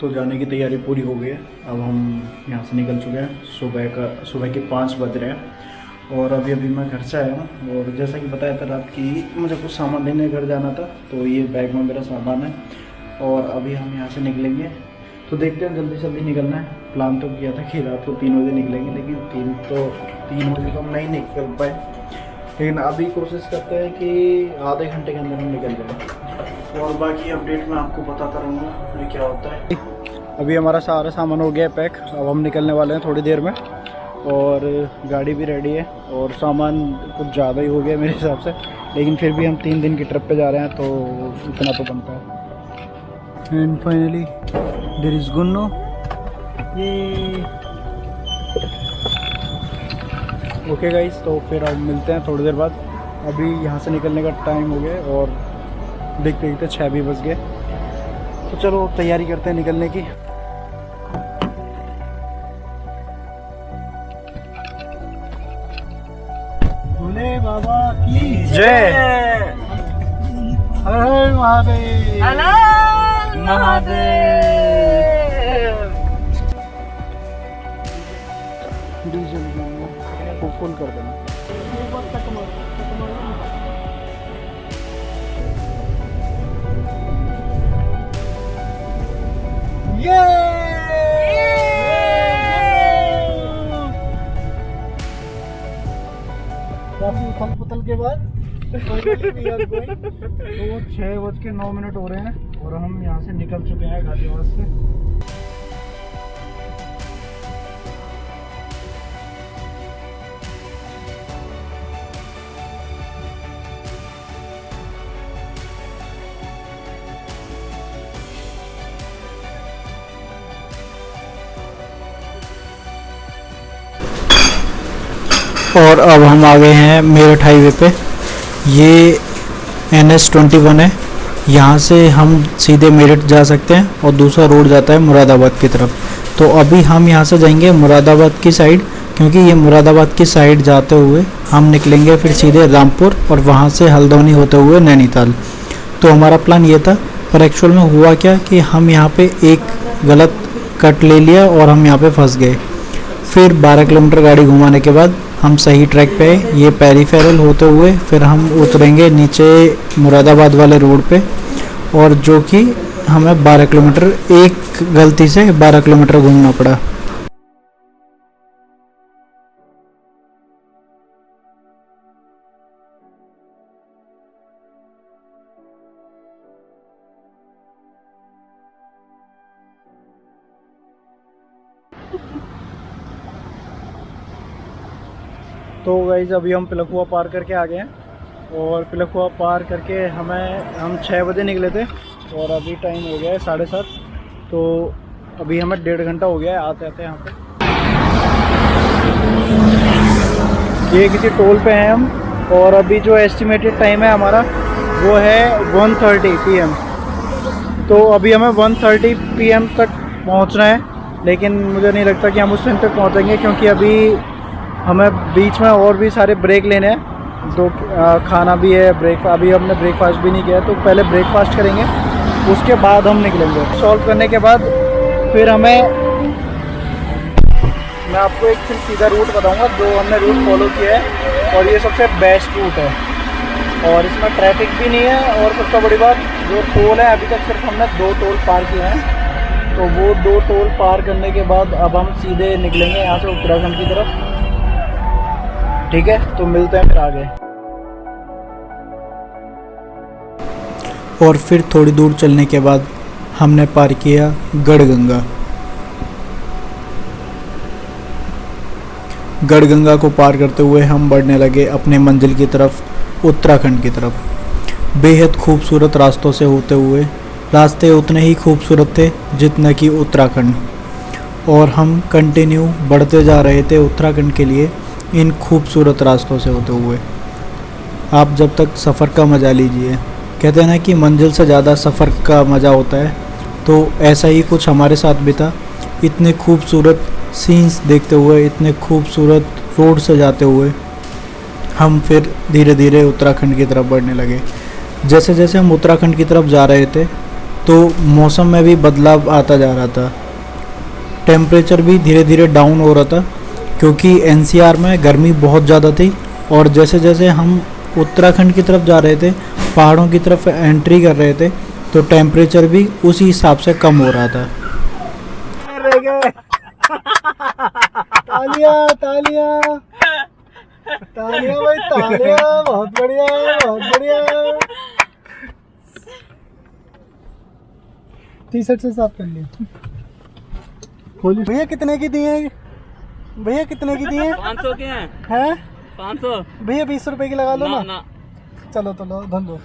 तो जाने की तैयारी पूरी हो गई है। अब हम यहाँ से निकल चुके हैं। सुबह के 5 बज रहे हैं और अभी मैं घर से आया हूँ। और जैसा कि बताया था रात की मुझे कुछ सामान लेने घर जाना था, तो ये बैग में मेरा सामान है और अभी हम यहाँ से निकलेंगे। तो देखते हैं, जल्दी जल्दी निकलना है। प्लान तो किया था कि रात को 3 बजे निकलेंगे, लेकिन 3 बजे तो हम नहीं निकल पाए, लेकिन अभी कोशिश करते हैं कि आधे घंटे के अंदर हम निकल जाएँ। और बाकी अपडेट मैं आपको बताता रहूँगा ये क्या होता है। अभी हमारा सारा सामान हो गया है पैक। अब हम निकलने वाले हैं थोड़ी देर में और गाड़ी भी रेडी है और सामान कुछ ज़्यादा ही हो गया मेरे हिसाब से, लेकिन फिर भी हम 3 दिन की ट्रिप पे जा रहे हैं तो इतना तो बनता है। एंड फाइनली देयर इज़ गुन्नो। ये ओके गाइस, तो फिर अब मिलते हैं थोड़ी देर बाद। अभी यहाँ से निकलने का टाइम हो गया और देखते देखते 6 भी बज गए। तो चलो तैयारी करते हैं निकलने की। भोले बाबा की जय। हर हर महादेव। महादेव। फुल कर देना। ये काफी उथल पुथल के बाद तो 6:09 हो रहे हैं और हम यहाँ से निकल चुके हैं गाजियाबाद से। और अब हम आ गए हैं मेरठ हाईवे पे। ये NH-21 है। यहाँ से हम सीधे मेरठ जा सकते हैं और दूसरा रोड जाता है मुरादाबाद की तरफ। तो अभी हम यहाँ से जाएंगे मुरादाबाद की साइड, क्योंकि ये मुरादाबाद की साइड जाते हुए हम निकलेंगे फिर सीधे रामपुर और वहाँ से हल्द्वानी होते हुए नैनीताल। तो हमारा प्लान ये था, पर एक्चुअल में हुआ क्या कि हम यहाँ पे एक गलत कट ले लिया और हम यहाँ पे फंस गए। फिर 12 किलोमीटर गाड़ी घुमाने के बाद हम सही ट्रैक पे आए। ये पेरीफेरल होते हुए फिर हम उतरेंगे नीचे मुरादाबाद वाले रोड पे, और जो कि हमें 12 किलोमीटर, एक गलती से 12 किलोमीटर घूमना पड़ा। तो गाइस अभी हम पिलखुआ पार करके आ गए हैं और पिलखुआ पार करके हम 6 बजे निकले थे और अभी टाइम हो गया है 7:30। तो अभी हमें 1.5 घंटा हो गया है आते आते यहाँ पे। ये किसी टोल पे हैं हम और अभी जो एस्टिमेटेड टाइम है हमारा वो है 1:30 PM। तो अभी हमें 1:30 PM तक पहुँचना है, लेकिन मुझे नहीं लगता कि हम उस टाइम तक पहुँचेंगे, क्योंकि अभी हमें बीच में और भी सारे ब्रेक लेने हैं। खाना भी है, अभी हमने ब्रेकफास्ट भी नहीं किया, तो पहले ब्रेकफास्ट करेंगे उसके बाद हम निकलेंगे। सॉल्व करने के बाद फिर मैं आपको एक फिर सीधा रूट बताऊंगा जो हमने रूट फॉलो किया है, और ये सबसे बेस्ट रूट है और इसमें ट्रैफिक भी नहीं है। और सबसे बड़ी बात, जो टोल है अभी तक सिर्फ हमने 2 टोल पार किए हैं, तो वो 2 टोल पार करने के बाद अब हम सीधे निकलेंगे यहाँ से उत्तराखंड की तरफ। ठीक है, तो मिलते हैं फिर आगे। और फिर थोड़ी दूर चलने के बाद हमने पार किया गढ़गंगा। गढ़गंगा को पार करते हुए हम बढ़ने लगे अपने मंजिल की तरफ, उत्तराखंड की तरफ। बेहद खूबसूरत रास्तों से होते हुए, रास्ते उतने ही खूबसूरत थे जितने कि उत्तराखंड, और हम कंटिन्यू बढ़ते जा रहे थे उत्तराखंड के लिए इन खूबसूरत रास्तों से होते हुए। आप जब तक सफ़र का मज़ा लीजिए। कहते हैं ना कि मंजिल से ज़्यादा सफ़र का मज़ा होता है, तो ऐसा ही कुछ हमारे साथ भी था। इतने खूबसूरत सीन्स देखते हुए, इतने खूबसूरत रोड से जाते हुए हम फिर धीरे धीरे उत्तराखंड की तरफ बढ़ने लगे। जैसे जैसे हम उत्तराखंड की तरफ जा रहे थे, तो मौसम में भी बदलाव आता जा रहा था, टेम्परेचर भी धीरे धीरे डाउन हो रहा था, क्योंकि एनसीआर में गर्मी बहुत ज़्यादा थी। और जैसे जैसे हम उत्तराखंड की तरफ जा रहे थे, पहाड़ों की तरफ एंट्री कर रहे थे, तो टेम्परेचर भी उसी हिसाब से कम हो रहा था। तालियां तालियां तालियां भाई तालियां, बहुत बढ़िया बहुत बढ़िया। टी शर्ट से साफ कर लिया। खोलिए भैया, कितने की दिए? भैया कितने की दिए? 500 के हैं। हैं 500 भैया, 20 रुपए की लगा लो ना, ना। चलो तो लो, धन लो।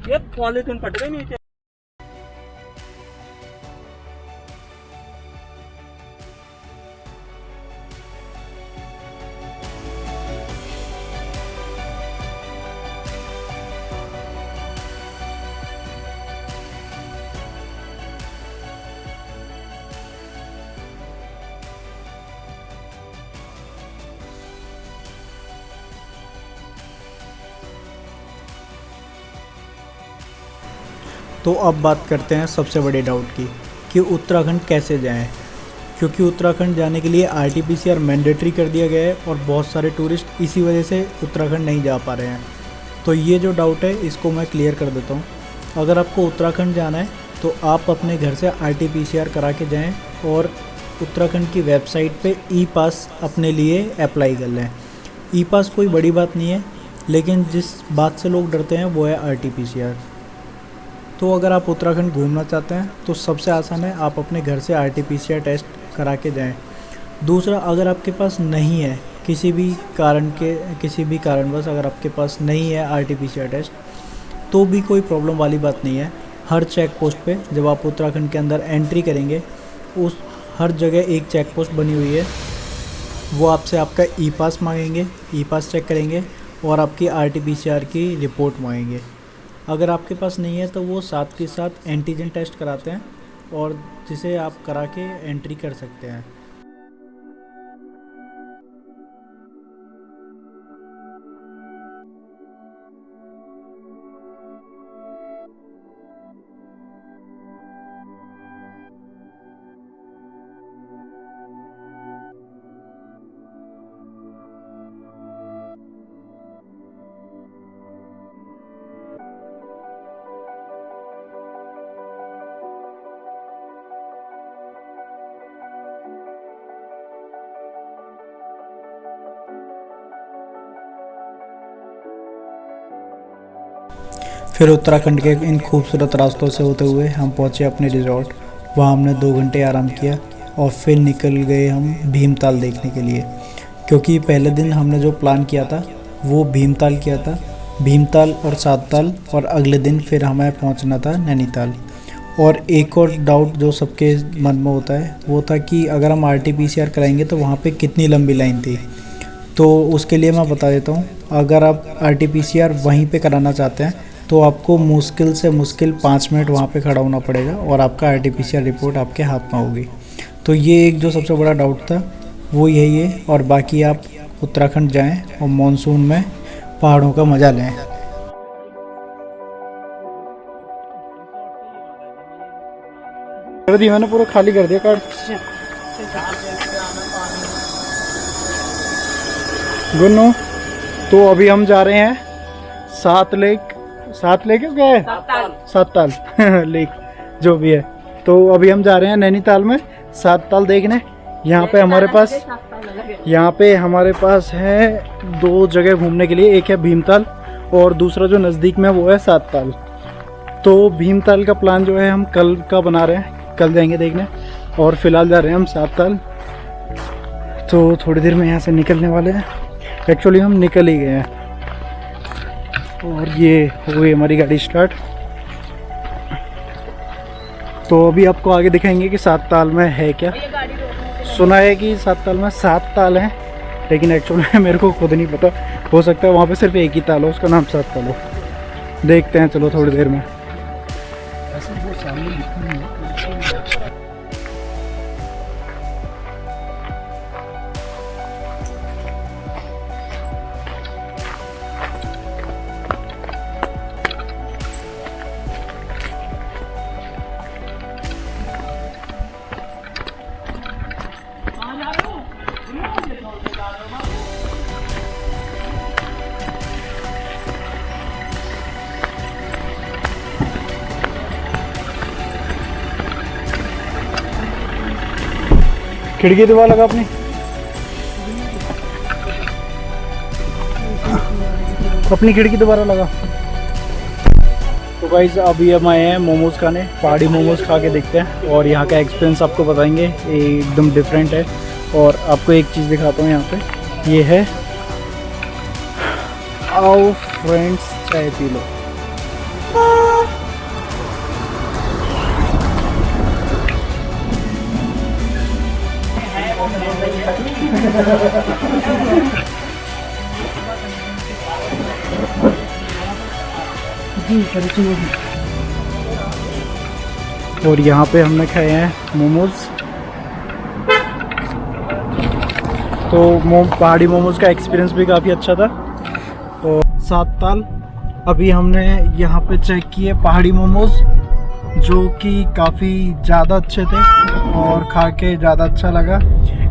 ये पॉलीथिन फट गई नीचे। तो अब बात करते हैं सबसे बड़े डाउट की, कि उत्तराखंड कैसे जाएं, क्योंकि उत्तराखंड जाने के लिए RT-PCR मैंडेटरी कर दिया गया है और बहुत सारे टूरिस्ट इसी वजह से उत्तराखंड नहीं जा पा रहे हैं। तो ये जो डाउट है इसको मैं क्लियर कर देता हूँ। अगर आपको उत्तराखंड जाना है तो आप अपने घर से RT-PCR करा के जाएँ और उत्तराखंड की वेबसाइट पे ई-पास अपने लिए अप्लाई कर लें। ई-पास कोई बड़ी बात नहीं है, लेकिन जिस बात से लोग डरते हैं वो है RT-PCR। तो अगर आप उत्तराखंड घूमना चाहते हैं तो सबसे आसान है, आप अपने घर से RT-PCR टेस्ट करा के जाएं। दूसरा, अगर आपके पास नहीं है, किसी भी कारणवश अगर आपके पास नहीं है RT-PCR टेस्ट, तो भी कोई प्रॉब्लम वाली बात नहीं है। हर चेक पोस्ट पे जब आप उत्तराखंड के अंदर एंट्री करेंगे, उस हर जगह एक चेक पोस्ट बनी हुई है, वो आपसे आपका ई-पास मांगेंगे, ई-पास चेक करेंगे और आपकी RT-PCR की रिपोर्ट मांगेंगे। अगर आपके पास नहीं है तो वो साथ के साथ एंटीजन टेस्ट कराते हैं और जिसे आप करा के एंट्री कर सकते हैं। फिर उत्तराखंड के इन खूबसूरत रास्तों से होते हुए हम पहुंचे अपने रिजॉर्ट। वहां हमने 2 घंटे आराम किया और फिर निकल गए हम भीमताल देखने के लिए, क्योंकि पहले दिन हमने जो प्लान किया था वो भीमताल किया था, भीमताल और सातताल, और अगले दिन फिर हमें पहुंचना था नैनीताल। और एक और डाउट जो सबके मन में होता है वो था कि अगर हम RT-PCR कराएंगे तो वहाँ पे कितनी लंबी लाइन थी। तो उसके लिए मैं बता देता हूँ, अगर आप RT-PCR वहीं पे कराना चाहते हैं तो आपको मुश्किल से मुश्किल 5 मिनट वहाँ पे खड़ा होना पड़ेगा और आपका RT-PCR रिपोर्ट आपके हाथ में होगी। तो ये एक जो सबसे बड़ा डाउट था वो यही है। और बाकी आप उत्तराखंड जाएं और मॉनसून में पहाड़ों का मज़ा लें। कर दिया मैंने, पूरा खाली कर दिया कार्ड। गुन्नू, तो अभी हम जा रहे हैं सात लेक क्या है, सातताल लेक जो भी है। तो अभी हम जा रहे हैं नैनीताल में सातताल देखने। यहाँ पे हमारे पास है 2 जगह घूमने के लिए, एक है भीमताल और दूसरा जो नज़दीक में वो है सातताल। तो भीमताल का प्लान जो है हम कल का बना रहे हैं, कल जाएंगे देखने, और फिलहाल जा रहे हैं हम सातताल। तो थोड़ी देर में यहाँ से निकलने वाले हैं, एक्चुअली हम निकल ही गए हैं। और ये हो गई हमारी गाड़ी स्टार्ट। तो अभी आपको आगे दिखाएंगे कि सातताल में है क्या। सुना है कि सातताल में 7 ताल हैं, लेकिन एक्चुअली में मेरे को खुद नहीं पता, हो सकता है वहाँ पे सिर्फ एक ही ताल हो, उसका नाम सातताल हो। देखते हैं, चलो थोड़ी देर में। खिड़की दीवार लगा अपनी। अपनी खिड़की दोबारा लगा। तो गाइस अभी हम आए हैं मोमोज खाने, पहाड़ी मोमोज खा के देखते हैं और यहाँ का एक्सपीरियंस आपको बताएंगे। ये एकदम डिफरेंट है। और आपको एक चीज़ दिखाता हूँ यहाँ पे, ये है आओ फ्रेंड्स चाय पी लो। और यहाँ पे हमने खाए हैं मोमोज। तो पहाड़ी मोमोज का एक्सपीरियंस भी काफ़ी अच्छा था। और 7 ताल अभी हमने यहाँ पे चेक किए पहाड़ी मोमोज, जो कि काफ़ी ज़्यादा अच्छे थे और खा के ज़्यादा अच्छा लगा।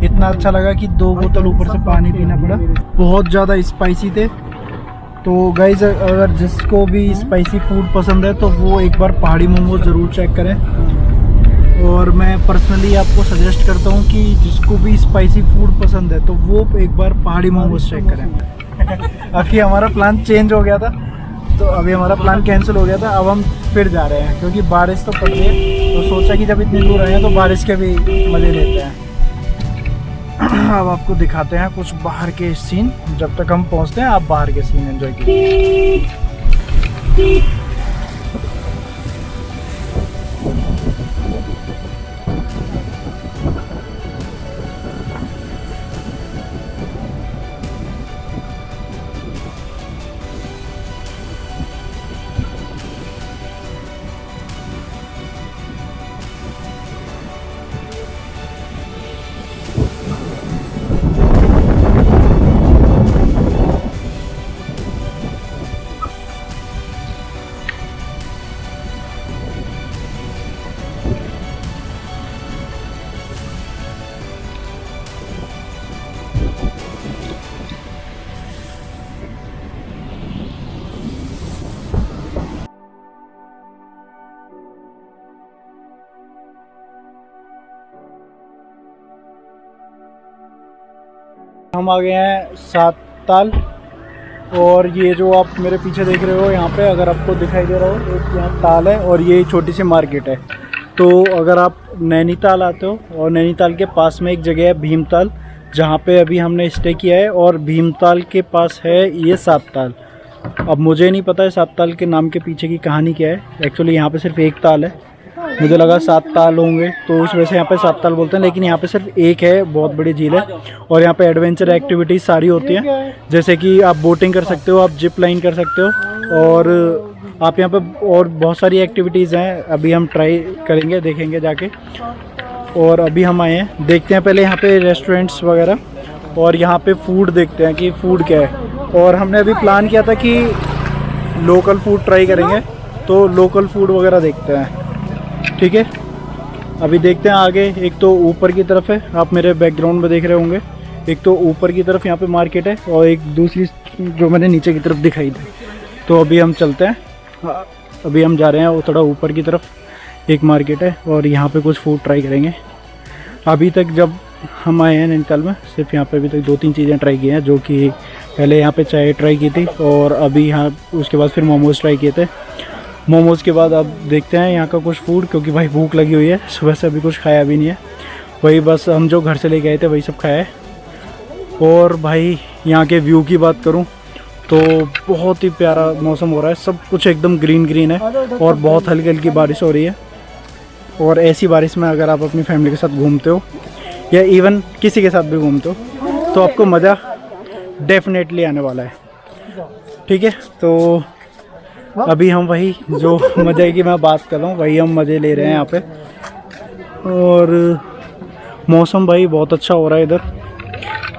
इतना अच्छा लगा कि 2 बोतल ऊपर से पानी पीना पड़ा। बहुत ज़्यादा स्पाइसी थे। तो गाइज अगर जिसको भी स्पाइसी फूड पसंद है तो वो एक बार पहाड़ी मोमोज ज़रूर चेक करें। और मैं पर्सनली आपको सजेस्ट करता हूँ कि जिसको भी स्पाइसी फूड पसंद है तो वो एक बार पहाड़ी मोमोज चेक करें। अभी हमारा प्लान चेंज हो गया था, तो अभी हमारा प्लान कैंसिल हो गया था। अब हम फिर जा रहे हैं क्योंकि बारिश तो पड़ रही है, तो सोचा कि जब इतनी दूर आए हैं तो बारिश के भी मज़े लेते हैं। अब आपको दिखाते हैं कुछ बाहर के सीन। जब तक हम पहुंचते हैं आप बाहर के सीन एंजॉय कीजिए। हम आ गए हैं 7 ताल। और ये जो आप मेरे पीछे देख रहे हो यहाँ पे, अगर आपको दिखाई दे रहा हो, एक यहाँ ताल है और ये छोटी सी मार्केट है। तो अगर आप नैनीताल आते हो और नैनीताल के पास में एक जगह है भीमताल, जहाँ पे अभी हमने स्टे किया है। और भीमताल के पास है ये 7 ताल। अब मुझे नहीं पता है 7 ताल के नाम के पीछे की कहानी क्या है। एक्चुअली यहाँ पे सिर्फ एक ताल है, मुझे लगा 7 ताल होंगे तो उस वजह से यहाँ पे 7 ताल बोलते हैं, लेकिन यहाँ पे सिर्फ एक है। बहुत बड़ी झील है और यहाँ पे एडवेंचर एक्टिविटीज़ सारी होती हैं, जैसे कि आप बोटिंग कर सकते हो, आप जिप लाइन कर सकते हो, और आप यहाँ पे और बहुत सारी एक्टिविटीज़ हैं। अभी हम ट्राई करेंगे, देखेंगे जाके। और अभी हम आए हैं, देखते हैं पहले यहाँ पे रेस्टोरेंट्स वगैरह, और यहाँ पे फूड देखते हैं कि फ़ूड क्या है। और हमने अभी प्लान किया था कि लोकल फूड ट्राई करेंगे, तो लोकल फूड वगैरह देखते हैं, ठीक है। अभी देखते हैं आगे। एक तो ऊपर की तरफ है, आप मेरे बैकग्राउंड में देख रहे होंगे, एक तो ऊपर की तरफ यहाँ पे मार्केट है और एक दूसरी जो मैंने नीचे की तरफ दिखाई थी। तो अभी हम चलते हैं, अभी हम जा रहे हैं वो थोड़ा ऊपर की तरफ, एक मार्केट है और यहाँ पे कुछ फूड ट्राई करेंगे। अभी तक जब हम आए हैं नैनीताल में, सिर्फ यहाँ पे अभी तक 2-3 चीज़ें ट्राई की हैं, जो कि पहले यहाँ पे चाय ट्राई की थी और अभी यहाँ उसके बाद फिर मोमोज़ ट्राई किए थे। मोमोज़ के बाद अब देखते हैं यहाँ का कुछ फूड, क्योंकि भाई भूख लगी हुई है, सुबह से अभी कुछ खाया भी नहीं है। वही बस हम जो घर से लेके आए थे वही सब खाया है। और भाई यहाँ के व्यू की बात करूँ तो बहुत ही प्यारा मौसम हो रहा है, सब कुछ एकदम ग्रीन ग्रीन है और बहुत हल्की हल्की बारिश हो रही है। और ऐसी बारिश में अगर आप अपनी फैमिली के साथ घूमते हो या इवन किसी के साथ भी घूमते हो तो आपको मज़ा डेफिनेटली आने वाला है, ठीक है। तो अभी हम वही जो मज़े की मैं बात कर रहा हूँ वही हम मज़े ले रहे हैं यहाँ पे। और मौसम भाई बहुत अच्छा हो रहा है इधर,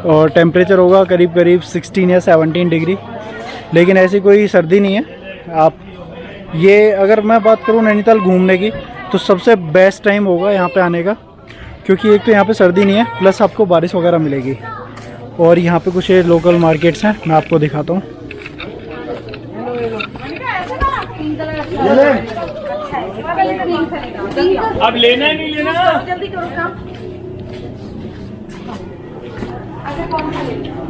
और टेम्परेचर होगा करीब करीब 16 या 17 डिग्री, लेकिन ऐसी कोई सर्दी नहीं है। आप ये अगर मैं बात करूँ नैनीताल घूमने की तो सबसे बेस्ट टाइम होगा यहाँ पे आने का, क्योंकि एक तो यहाँ पे सर्दी नहीं है, प्लस आपको बारिश वगैरह मिलेगी। और यहाँ पे कुछ लोकल मार्केट्स हैं, मैं आपको दिखाता हूँ। अब लेना है नहीं लेना, जल्दी करो काम। कौन सा लेना है?